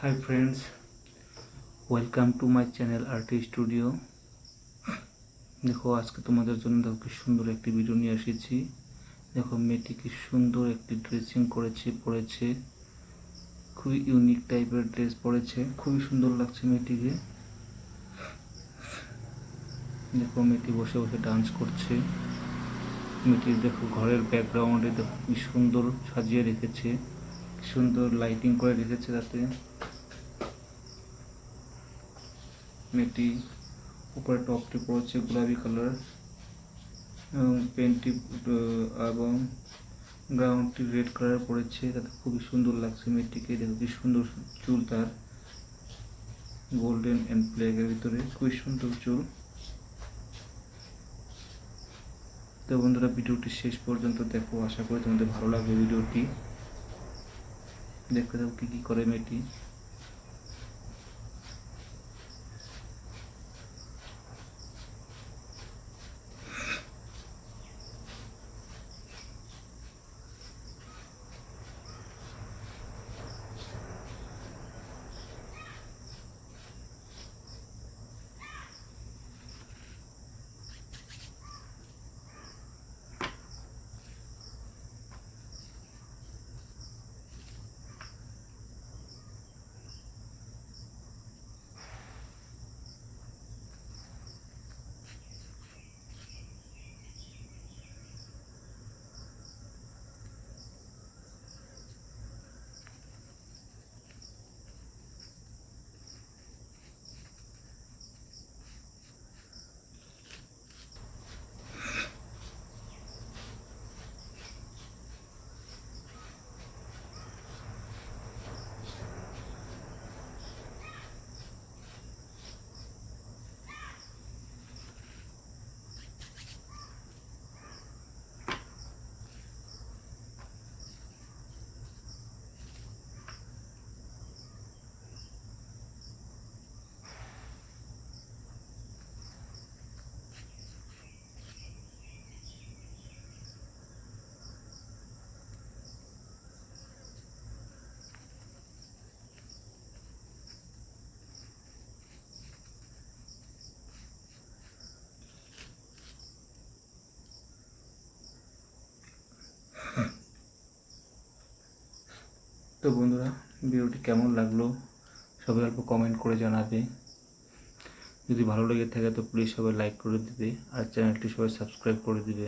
Hi friends, welcome to my channel RT Studio। দেখো আজকে তোমাদের জন্য দেখো কি সুন্দর একটি ভিডিও নিয়ে এসেছি। দেখো মেয়েটি কি সুন্দর একটি ড্রেসিং পরেছে, খুবই ইউনিক টাইপের ড্রেস পরেছে, খুবই সুন্দর লাগছে মেয়েটিকে। দেখো মেয়েটি বসে বসে ডান্স করছে। মেয়েটির দেখো ঘরের ব্যাকগ্রাউন্ডে দেখো কি সুন্দর সাজিয়ে রেখেছে, সুন্দর লাইটিং করে রেখেছে তাতে। মেয়েটি উপরে টপটি পড়েছে গোলাপি কালার এবং পেন্টটি এবং গ্রাউন্ডটি রেড কালার পড়েছে, তাতে খুবই সুন্দর লাগছে মেয়েটিকে। দেখো কি সুন্দর চুল তার, গোল্ডেন অ্যান্ড ব্ল্যাকের ভিতরে খুবই সুন্দর চুল। তো বন্ধুরা ভিডিওটি শেষ পর্যন্ত দেখো, আশা করি তোমাদের ভালো লাগবে ভিডিওটি। দেখতে থাকো কি করে মেয়েটি। তো বন্ধুরা ভিডিওটি কেমন লাগলো সবাই অল্প কমেন্ট করে জানাবে। যদি ভালো লেগে থাকে তো প্লিজ সবাই লাইক করে দিবে আর চ্যানেলটি সবাই সাবস্ক্রাইব করে দিবে।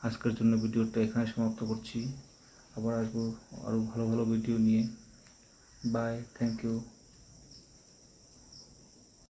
আজকের জন্য ভিডিওটা এখানে সমাপ্ত করছি, আবার আসবো আরও ভালো ভালো ভিডিও নিয়ে। Bye, thank you.